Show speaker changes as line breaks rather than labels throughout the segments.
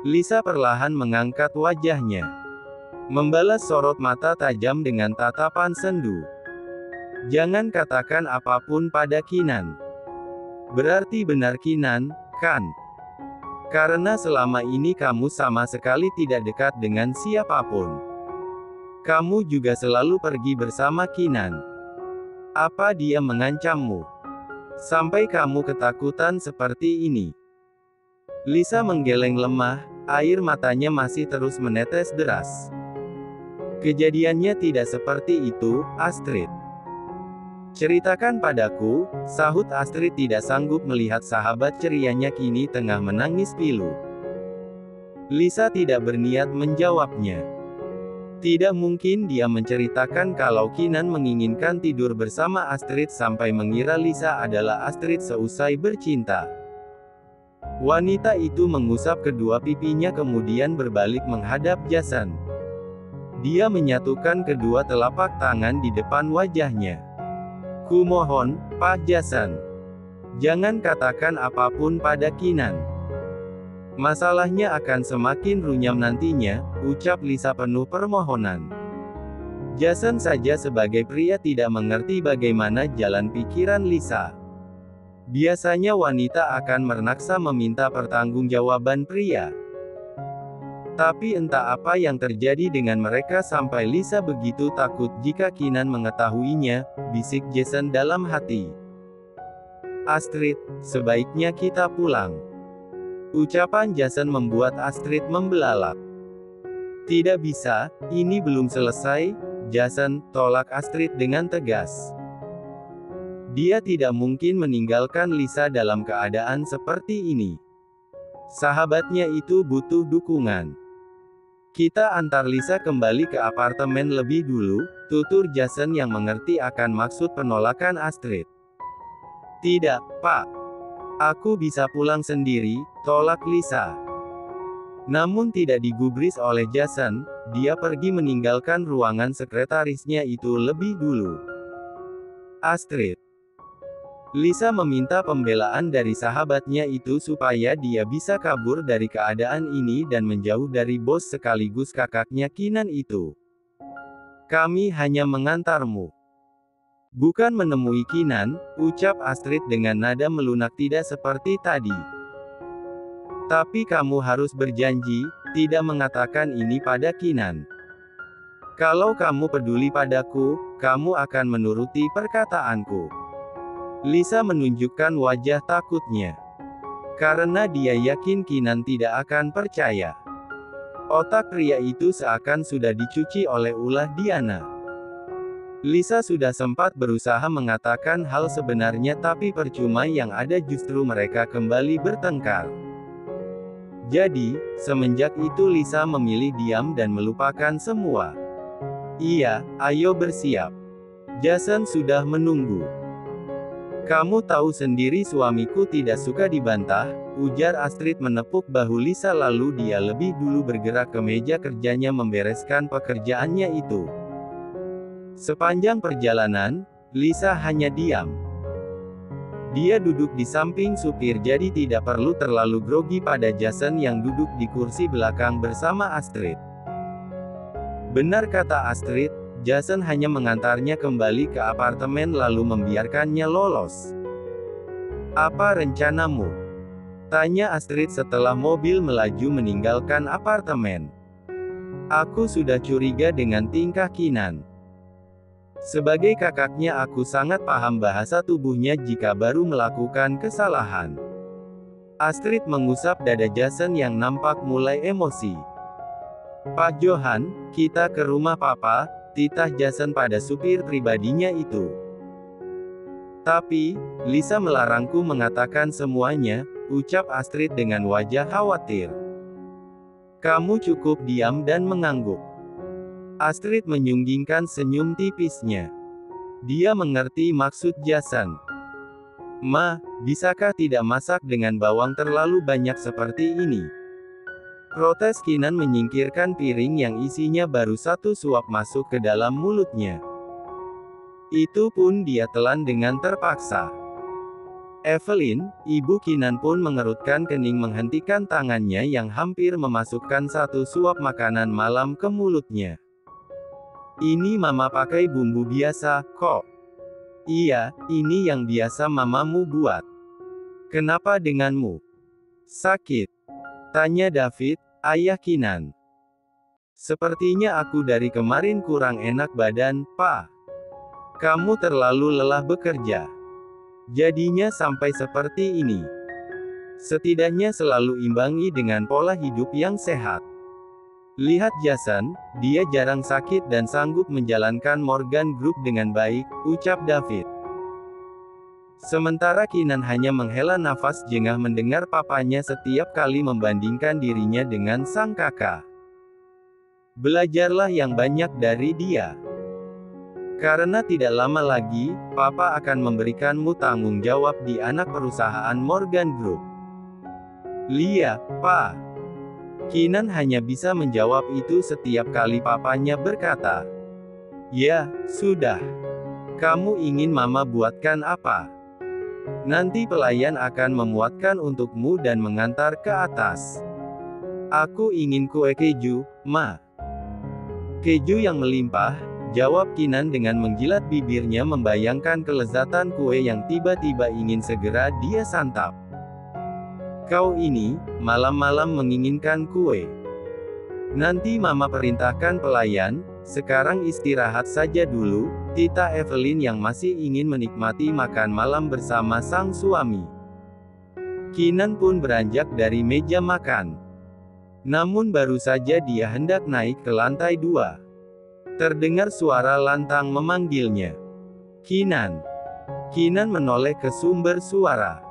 Lisa perlahan mengangkat wajahnya, membalas sorot mata tajam dengan tatapan sendu. Jangan katakan apapun pada Kinan. Berarti benar Kinan, kan? Karena selama ini kamu sama sekali tidak dekat dengan siapapun. Kamu juga selalu pergi bersama Kinan. Apa dia mengancammu? Sampai kamu ketakutan seperti ini. Lisa menggeleng lemah, air matanya masih terus menetes deras. Kejadiannya tidak seperti itu, Astrid. Ceritakan padaku, sahut Astrid tidak sanggup melihat sahabat cerianya kini tengah menangis pilu. Lisa tidak berniat menjawabnya. Tidak mungkin dia menceritakan kalau Kinan menginginkan tidur bersama Astrid sampai mengira Lisa adalah Astrid seusai bercinta. Wanita itu mengusap kedua pipinya kemudian berbalik menghadap Jason. Dia menyatukan kedua telapak tangan di depan wajahnya. Kumohon, Pak Jason. Jangan katakan apapun pada Kinan. Masalahnya akan semakin runyam nantinya, ucap Lisa penuh permohonan. Jason saja sebagai pria tidak mengerti bagaimana jalan pikiran Lisa. Biasanya wanita akan mernaksa meminta pertanggungjawaban pria. Tapi entah apa yang terjadi dengan mereka sampai Lisa begitu takut jika Kinan mengetahuinya, bisik Jason dalam hati. Astrid, sebaiknya kita pulang. Ucapan Jason membuat Astrid membelalak. Tidak bisa, ini belum selesai, Jason, tolak Astrid dengan tegas. Dia tidak mungkin meninggalkan Lisa dalam keadaan seperti ini. Sahabatnya itu butuh dukungan. Kita antar Lisa kembali ke apartemen lebih dulu, tutur Jason yang mengerti akan maksud penolakan Astrid. Tidak, Pak. Aku bisa pulang sendiri, tolak Lisa. Namun tidak digubris oleh Jason, dia pergi meninggalkan ruangan sekretarisnya itu lebih dulu. Astrid. Lisa meminta pembelaan dari sahabatnya itu supaya dia bisa kabur dari keadaan ini dan menjauh dari bos sekaligus kakaknya Kinan itu. Kami hanya mengantarmu. Bukan menemui Kinan, ucap Astrid dengan nada melunak tidak seperti tadi. Tapi kamu harus berjanji, tidak mengatakan ini pada Kinan. Kalau kamu peduli padaku, kamu akan menuruti perkataanku. Lisa menunjukkan wajah takutnya. Karena dia yakin Kinan tidak akan percaya. Otak pria itu seakan sudah dicuci oleh ulah Diana. Lisa sudah sempat berusaha mengatakan hal sebenarnya tapi percuma yang ada justru mereka kembali bertengkar. Jadi, semenjak itu Lisa memilih diam dan melupakan semua. Iya, ayo bersiap. Jason sudah menunggu. Kamu tahu sendiri suamiku tidak suka dibantah, ujar Astrid menepuk bahu Lisa lalu dia lebih dulu bergerak ke meja kerjanya membereskan pekerjaannya itu. Sepanjang perjalanan, Lisa hanya diam. Dia duduk di samping supir jadi tidak perlu terlalu grogi pada Jason yang duduk di kursi belakang bersama Astrid. Benar kata Astrid, Jason hanya mengantarnya kembali ke apartemen lalu membiarkannya lolos. Apa rencanamu? Tanya Astrid setelah mobil melaju meninggalkan apartemen. Aku sudah curiga dengan tingkah Kinan. Sebagai kakaknya aku sangat paham bahasa tubuhnya jika baru melakukan kesalahan. Astrid mengusap dada Jason yang nampak mulai emosi. Pak Johan, kita ke rumah Papa, titah Jason pada supir pribadinya itu. Tapi, Lisa melarangku mengatakan semuanya, ucap Astrid dengan wajah khawatir. Kamu cukup diam dan mengangguk. Astrid menyunggingkan senyum tipisnya. Dia mengerti maksud Jason. Ma, bisakah tidak masak dengan bawang terlalu banyak seperti ini? Protes Kinan menyingkirkan piring yang isinya baru satu suap masuk ke dalam mulutnya. Itu pun dia telan dengan terpaksa. Evelyn, ibu Kinan pun mengerutkan kening menghentikan tangannya yang hampir memasukkan satu suap makanan malam ke mulutnya. Ini mama pakai bumbu biasa, kok. Iya, ini yang biasa mamamu buat. Kenapa denganmu? Sakit? Tanya David, ayah Kinan. Sepertinya aku dari kemarin kurang enak badan, Pak. Kamu terlalu lelah bekerja. Jadinya sampai seperti ini. Setidaknya selalu imbangi dengan pola hidup yang sehat. Lihat Jason, dia jarang sakit dan sanggup menjalankan Morgan Group dengan baik, ucap David. Sementara Kinan hanya menghela nafas jengah mendengar papanya setiap kali membandingkan dirinya dengan sang kakak. Belajarlah yang banyak dari dia. Karena tidak lama lagi, Papa akan memberikanmu tanggung jawab di anak perusahaan Morgan Group. Lia, Pak. Kinan hanya bisa menjawab itu setiap kali papanya berkata, "Ya, sudah. Kamu ingin mama buatkan apa? Nanti pelayan akan memuatkan untukmu dan mengantar ke atas." "Aku ingin kue keju, Ma." "Keju yang melimpah," jawab Kinan dengan menjilat bibirnya membayangkan kelezatan kue yang tiba-tiba ingin segera dia santap. "Kau ini, malam-malam menginginkan kue. Nanti mama perintahkan pelayan, sekarang istirahat saja dulu," Tita Evelyn yang masih ingin menikmati makan malam bersama sang suami. Kinan pun beranjak dari meja makan. Namun baru saja dia hendak naik ke lantai 2. Terdengar suara lantang memanggilnya. "Kinan." Kinan menoleh ke sumber suara.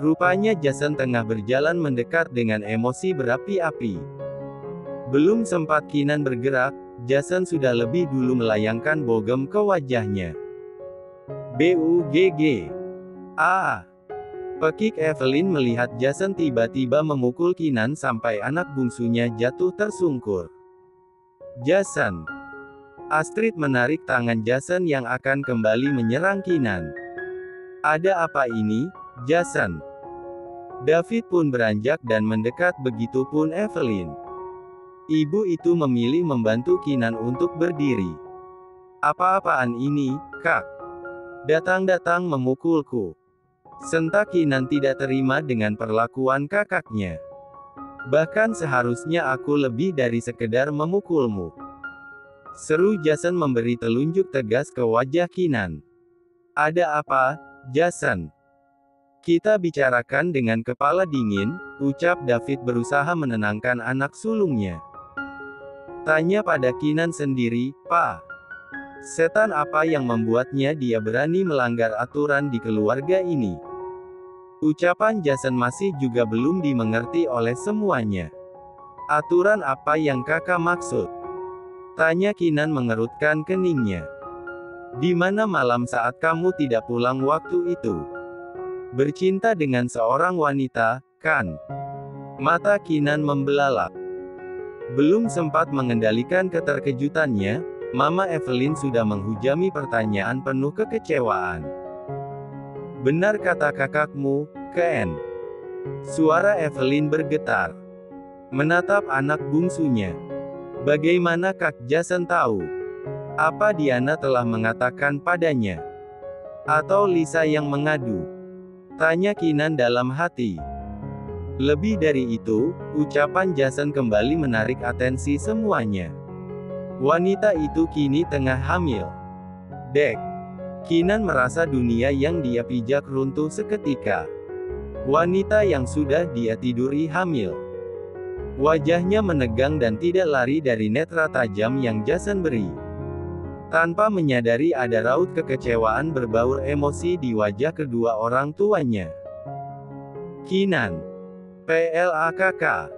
Rupanya Jason tengah berjalan mendekat dengan emosi berapi-api. Belum sempat Kinan bergerak, Jason sudah lebih dulu melayangkan bogem ke wajahnya. "Bugg. Ah!" Pekik Evelyn melihat Jason tiba-tiba memukul Kinan sampai anak bungsunya jatuh tersungkur. "Jason." Astrid menarik tangan Jason yang akan kembali menyerang Kinan. "Ada apa ini, Jason?" David pun beranjak dan mendekat, begitupun Evelyn. Ibu itu memilih membantu Kinan untuk berdiri. "Apa-apaan ini, Kak? Datang-datang memukulku." Sentak Kinan tidak terima dengan perlakuan kakaknya. "Bahkan seharusnya aku lebih dari sekedar memukulmu," seru Jason memberi telunjuk tegas ke wajah Kinan. "Ada apa, Jason?" "Kita bicarakan dengan kepala dingin," ucap David berusaha menenangkan anak sulungnya. "Tanya pada Kinan sendiri, Pak. Setan apa yang membuatnya dia berani melanggar aturan di keluarga ini?" Ucapan Jason masih juga belum dimengerti oleh semuanya. "Aturan apa yang kakak maksud?" tanya Kinan mengerutkan keningnya. "Di mana malam saat kamu tidak pulang waktu itu? Bercinta dengan seorang wanita, kan?" Mata Kinan membelalak. Belum sempat mengendalikan keterkejutannya, Mama Evelyn sudah menghujami pertanyaan penuh kekecewaan. "Benar kata kakakmu, Ken?" Suara Evelyn bergetar. Menatap anak bungsunya. "Bagaimana Kak Jason tahu? Apa Diana telah mengatakan padanya? Atau Lisa yang mengadu?" tanya Kinan dalam hati. Lebih dari itu, ucapan Jason kembali menarik atensi semuanya. Wanita itu kini tengah hamil. Dek. Kinan merasa dunia yang dia pijak runtuh seketika. Wanita yang sudah dia tiduri hamil. Wajahnya menegang dan tidak lari dari netra tajam yang Jason beri. Tanpa menyadari ada raut kekecewaan berbaur emosi di wajah kedua orang tuanya. "Kinan. PLAKK."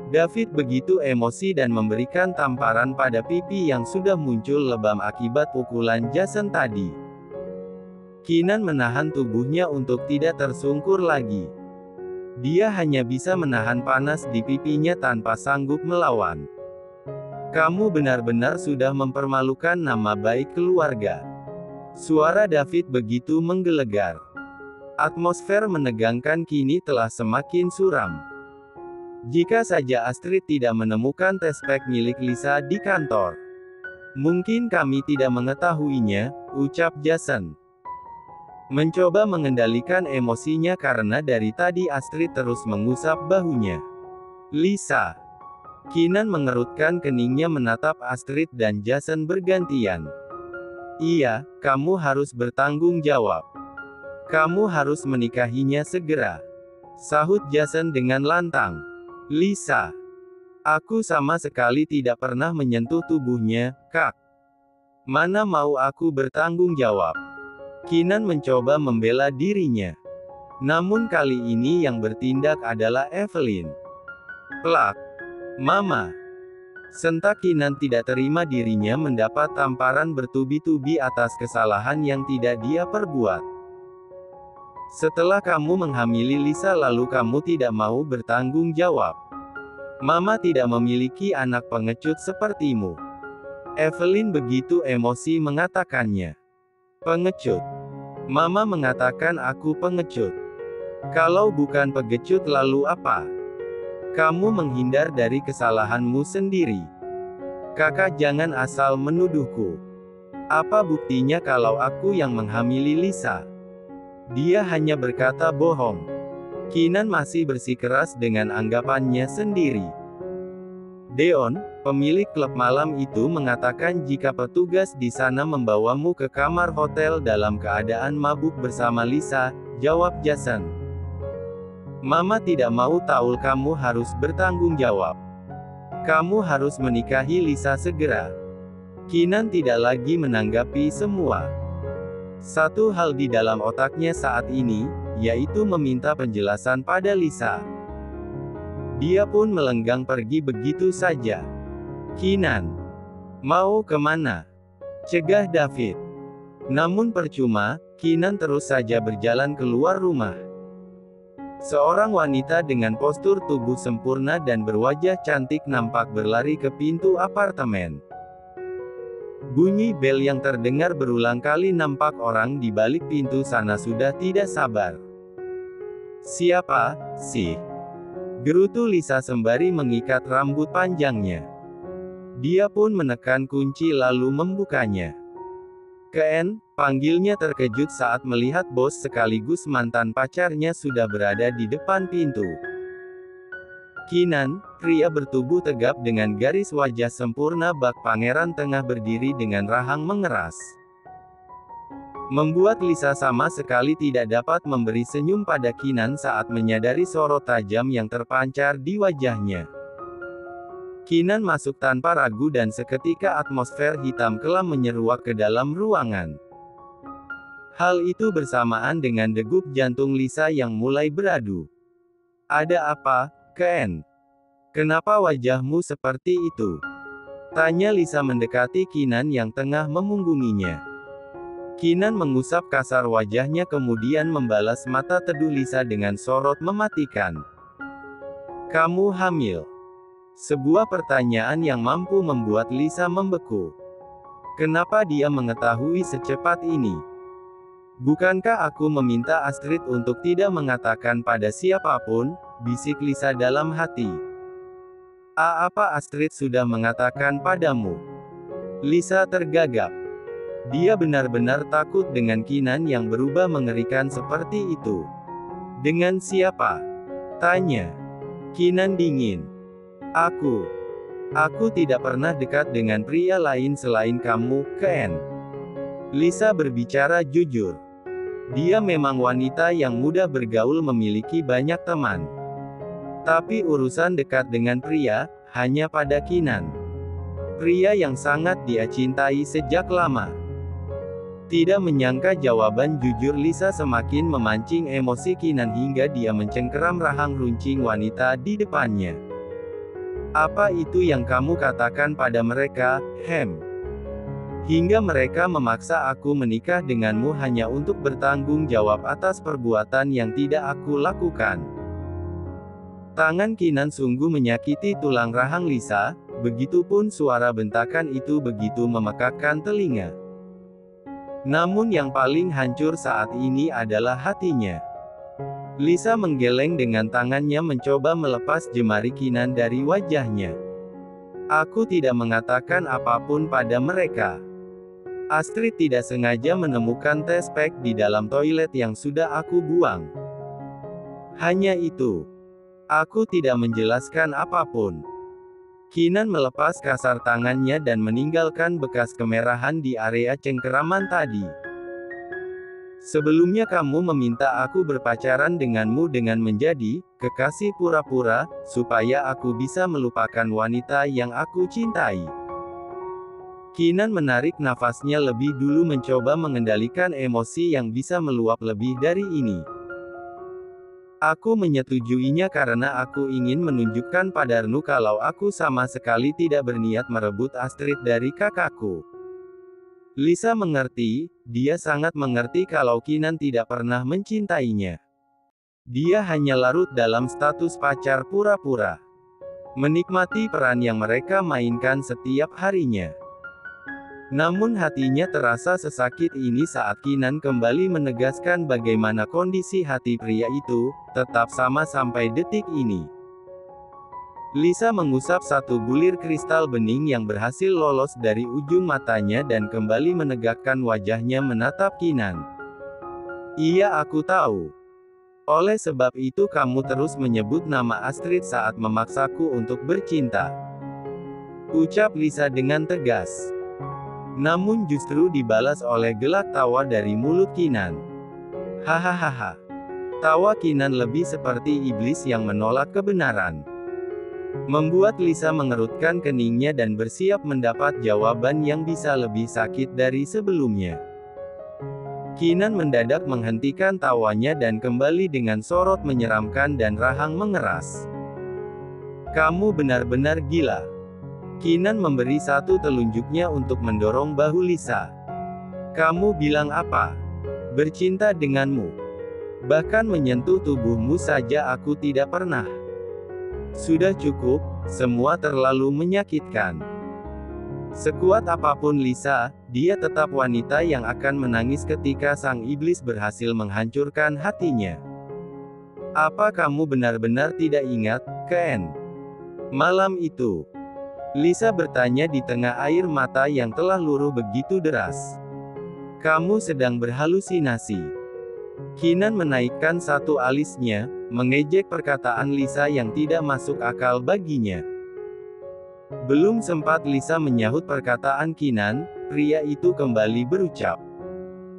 David begitu emosi dan memberikan tamparan pada pipi yang sudah muncul lebam akibat pukulan Jason tadi. Kinan menahan tubuhnya untuk tidak tersungkur lagi. Dia hanya bisa menahan panas di pipinya tanpa sanggup melawan. "Kamu benar-benar sudah mempermalukan nama baik keluarga." Suara David begitu menggelegar. Atmosfer menegangkan kini telah semakin suram. Jika saja Astrid tidak menemukan tespek milik Lisa di kantor. Mungkin kami tidak mengetahuinya, ucap Jason. Mencoba mengendalikan emosinya karena dari tadi Astrid terus mengusap bahunya. Lisa. Keenan mengerutkan keningnya menatap Astrid dan Jason bergantian. Iya, kamu harus bertanggung jawab. Kamu harus menikahinya segera. Sahut Jason dengan lantang. Lisa. Aku sama sekali tidak pernah menyentuh tubuhnya, Kak. Mana mau aku bertanggung jawab? Keenan mencoba membela dirinya. Namun kali ini yang bertindak adalah Evelyn. Plak. Mama. Sentak Keenan tidak terima dirinya mendapat tamparan bertubi-tubi atas kesalahan yang tidak dia perbuat. Setelah kamu menghamili Lisa lalu kamu tidak mau bertanggung jawab. Mama tidak memiliki anak pengecut sepertimu. Evelyn begitu emosi mengatakannya. Pengecut. Mama mengatakan aku pengecut. Kalau bukan pengecut lalu apa? Kamu menghindar dari kesalahanmu sendiri. Kakak jangan asal menuduhku. Apa buktinya kalau aku yang menghamili Lisa? Dia hanya berkata bohong. Keenan masih bersikeras dengan anggapannya sendiri. Deon, pemilik klub malam itu mengatakan jika petugas di sana membawamu ke kamar hotel dalam keadaan mabuk bersama Lisa, jawab Jason. Mama tidak mau tahu kamu harus bertanggung jawab. Kamu harus menikahi Lisa segera. Keenan tidak lagi menanggapi semua. Satu hal di dalam otaknya saat ini, yaitu meminta penjelasan pada Lisa. Dia pun melenggang pergi begitu saja. Keenan. Mau kemana? Cegah David. Namun percuma, Keenan terus saja berjalan keluar rumah. Seorang wanita dengan postur tubuh sempurna dan berwajah cantik nampak berlari ke pintu apartemen. Bunyi bel yang terdengar berulang kali nampak orang di balik pintu sana sudah tidak sabar. Siapa, sih? Gerutu Lisa sembari mengikat rambut panjangnya. Dia pun menekan kunci lalu membukanya. Ken, panggilnya terkejut saat melihat bos sekaligus mantan pacarnya sudah berada di depan pintu. Keenan, pria bertubuh tegap dengan garis wajah sempurna bak pangeran tengah berdiri dengan rahang mengeras. Membuat Lisa sama sekali tidak dapat memberi senyum pada Keenan saat menyadari sorot tajam yang terpancar di wajahnya. Keenan masuk tanpa ragu dan seketika atmosfer hitam kelam menyeruak ke dalam ruangan. Hal itu bersamaan dengan degup jantung Lisa yang mulai beradu. Ada apa, Ken? Kenapa wajahmu seperti itu? Tanya Lisa mendekati Keenan yang tengah memunggunginya. Keenan mengusap kasar wajahnya kemudian membalas mata teduh Lisa dengan sorot mematikan. Kamu hamil? Sebuah pertanyaan yang mampu membuat Lisa membeku. Kenapa dia mengetahui secepat ini? Bukankah aku meminta Astrid untuk tidak mengatakan pada siapapun, bisik Lisa dalam hati. Apa Astrid sudah mengatakan padamu? Lisa tergagap. Dia benar-benar takut dengan Keenan yang berubah mengerikan seperti itu. Dengan siapa? Tanya. Keenan dingin. Aku tidak pernah dekat dengan pria lain selain kamu, Ken. Lisa berbicara jujur. Dia memang wanita yang mudah bergaul memiliki banyak teman. Tapi urusan dekat dengan pria, hanya pada Keenan. Pria yang sangat dia cintai sejak lama. Tidak menyangka jawaban jujur Lisa semakin memancing emosi Keenan hingga dia mencengkeram rahang runcing wanita di depannya. Apa itu yang kamu katakan pada mereka, Hem? Hingga mereka memaksa aku menikah denganmu hanya untuk bertanggung jawab atas perbuatan yang tidak aku lakukan. Tangan Keenan sungguh menyakiti tulang rahang Lisa, begitupun suara bentakan itu begitu memekakkan telinga. Namun yang paling hancur saat ini adalah hatinya. Lisa menggeleng dengan tangannya mencoba melepas jemari Kinan dari wajahnya. Aku tidak mengatakan apapun pada mereka. Astrid tidak sengaja menemukan tes pack di dalam toilet yang sudah aku buang. Hanya itu. Aku tidak menjelaskan apapun. Kinan melepas kasar tangannya dan meninggalkan bekas kemerahan di area cengkeraman tadi. Sebelumnya kamu meminta aku berpacaran denganmu dengan menjadi kekasih pura-pura, supaya aku bisa melupakan wanita yang aku cintai. Kinan menarik nafasnya lebih dulu mencoba mengendalikan emosi yang bisa meluap lebih dari ini. Aku menyetujuinya karena aku ingin menunjukkan padarmu kalau aku sama sekali tidak berniat merebut Astrid dari kakakku. Lisa mengerti, dia sangat mengerti kalau Kinan tidak pernah mencintainya. Dia hanya larut dalam status pacar pura-pura. Menikmati peran yang mereka mainkan setiap harinya. Namun hatinya terasa sesakit ini saat Kinan kembali menegaskan bagaimana kondisi hati pria itu, tetap sama sampai detik ini. Lisa mengusap satu bulir kristal bening yang berhasil lolos dari ujung matanya dan kembali menegakkan wajahnya menatap Kinan. Iya, aku tahu. Oleh sebab itu kamu terus menyebut nama Astrid saat memaksaku untuk bercinta. Ucap Lisa dengan tegas. Namun justru dibalas oleh gelak tawa dari mulut Kinan. Hahaha. Tawa Kinan lebih seperti iblis yang menolak kebenaran. Membuat Lisa mengerutkan keningnya dan bersiap mendapat jawaban yang bisa lebih sakit dari sebelumnya. Kinan mendadak menghentikan tawanya dan kembali dengan sorot menyeramkan dan rahang mengeras. Kamu benar-benar gila. Kinan memberi satu telunjuknya untuk mendorong bahu Lisa. Kamu bilang apa? Bercinta denganmu. Bahkan menyentuh tubuhmu saja aku tidak pernah. Sudah cukup, semua terlalu menyakitkan. Sekuat apapun Lisa, dia tetap wanita yang akan menangis ketika sang iblis berhasil menghancurkan hatinya. Apa kamu benar-benar tidak ingat, Ken? Malam itu, Lisa bertanya di tengah air mata yang telah luruh begitu deras. Kamu sedang berhalusinasi. Kinan menaikkan satu alisnya, mengejek perkataan Lisa yang tidak masuk akal baginya. Belum sempat Lisa menyahut perkataan Kinan, pria itu kembali berucap.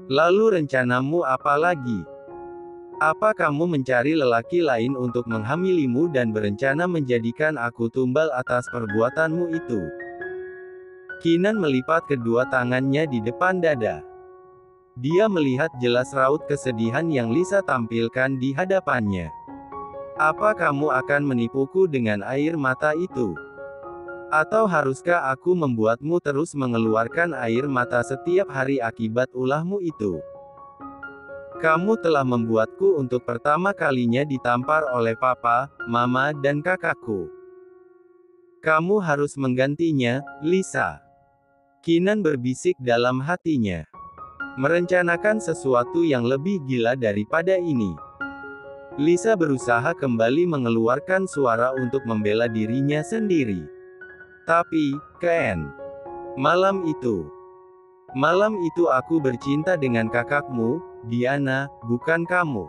Lalu rencanamu apa lagi? Apa kamu mencari lelaki lain untuk menghamilimu dan berencana menjadikan aku tumbal atas perbuatanmu itu? Kinan melipat kedua tangannya di depan dada. Dia melihat jelas raut kesedihan yang Lisa tampilkan di hadapannya. Apa kamu akan menipuku dengan air mata itu? Atau haruskah aku membuatmu terus mengeluarkan air mata setiap hari akibat ulahmu itu? Kamu telah membuatku untuk pertama kalinya ditampar oleh papa, mama dan kakakku. Kamu harus menggantinya, Lisa. Kinan berbisik dalam hatinya. Merencanakan sesuatu yang lebih gila daripada ini. Lisa berusaha kembali mengeluarkan suara untuk membela dirinya sendiri. Tapi, Ken. Malam itu aku bercinta dengan kakakmu, Diana, bukan kamu.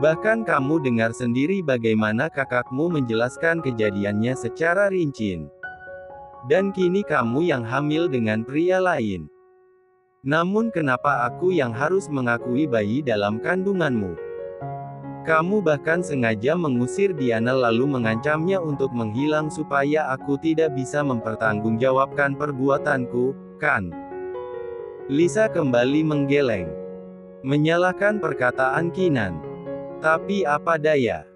Bahkan kamu dengar sendiri bagaimana kakakmu menjelaskan kejadiannya secara rinci. Dan kini kamu yang hamil dengan pria lain. Namun kenapa aku yang harus mengakui bayi dalam kandunganmu? Kamu bahkan sengaja mengusir Diana lalu mengancamnya untuk menghilang supaya aku tidak bisa mempertanggungjawabkan perbuatanku, kan? Lisa kembali menggeleng. Menyalahkan perkataan Kinan. Tapi apa daya?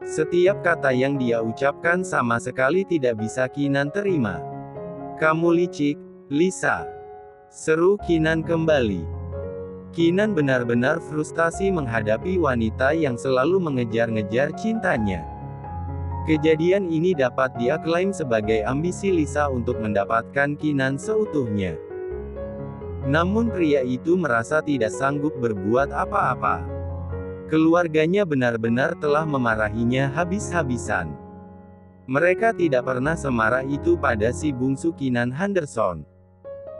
Setiap kata yang dia ucapkan sama sekali tidak bisa Kinan terima. Kamu licik, Lisa. Seru Kinan kembali. Kinan benar-benar frustasi menghadapi wanita yang selalu mengejar-ngejar cintanya. Kejadian ini dapat dia klaim sebagai ambisi Lisa untuk mendapatkan Kinan seutuhnya. Namun pria itu merasa tidak sanggup berbuat apa-apa. Keluarganya benar-benar telah memarahinya habis-habisan. Mereka tidak pernah semarah itu pada si bungsu Kinan Henderson.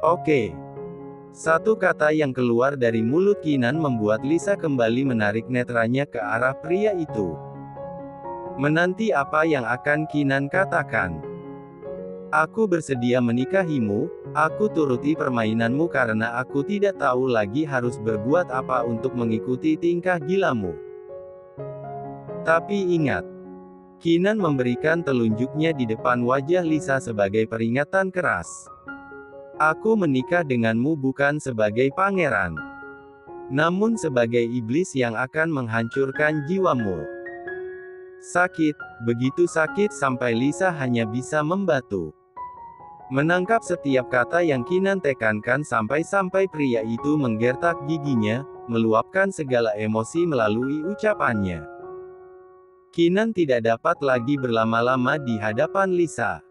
Oke. Satu kata yang keluar dari mulut Kinan membuat Lisa kembali menarik netranya ke arah pria itu. Menanti apa yang akan Kinan katakan. Aku bersedia menikahimu, aku turuti permainanmu karena aku tidak tahu lagi harus berbuat apa untuk mengikuti tingkah gilamu. Tapi ingat, Kinan memberikan telunjuknya di depan wajah Lisa sebagai peringatan keras. Aku menikah denganmu bukan sebagai pangeran, namun sebagai iblis yang akan menghancurkan jiwamu. Sakit, begitu sakit sampai Lisa hanya bisa membatu. Menangkap setiap kata yang Kinan tekankan sampai-sampai pria itu menggertak giginya, meluapkan segala emosi melalui ucapannya. Kinan tidak dapat lagi berlama-lama di hadapan Lisa.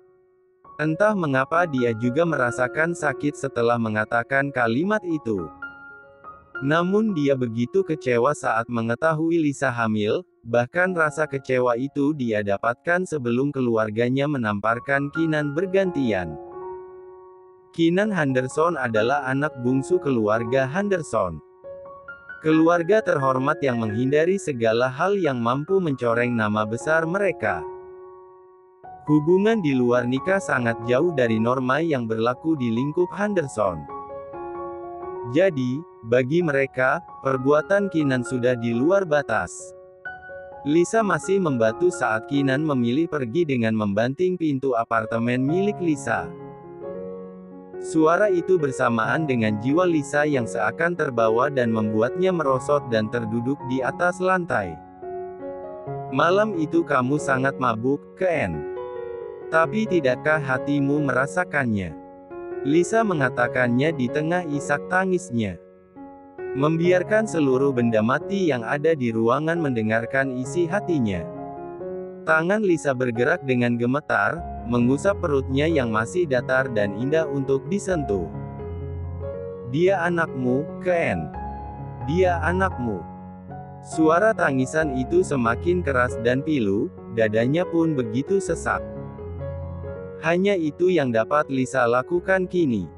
Entah mengapa dia juga merasakan sakit setelah mengatakan kalimat itu. Namun dia begitu kecewa saat mengetahui Lisa hamil, bahkan rasa kecewa itu dia dapatkan sebelum keluarganya menamparkan Kinan bergantian. Kinan Henderson adalah anak bungsu keluarga Henderson. Keluarga terhormat yang menghindari segala hal yang mampu mencoreng nama besar mereka. Hubungan di luar nikah sangat jauh dari norma yang berlaku di lingkup Henderson. Jadi, bagi mereka, perbuatan Kinan sudah di luar batas. Lisa masih membatu saat Kinan memilih pergi dengan membanting pintu apartemen milik Lisa. Suara itu bersamaan dengan jiwa Lisa yang seakan terbawa dan membuatnya merosot dan terduduk di atas lantai. Malam itu kamu sangat mabuk, Ken. Tapi tidakkah hatimu merasakannya? Lisa mengatakannya di tengah isak tangisnya. Membiarkan seluruh benda mati yang ada di ruangan mendengarkan isi hatinya. Tangan Lisa bergerak dengan gemetar, mengusap perutnya yang masih datar dan indah untuk disentuh. Dia anakmu, Ken. Dia anakmu. Suara tangisan itu semakin keras dan pilu, dadanya pun begitu sesak. Hanya itu yang dapat Lisa lakukan kini.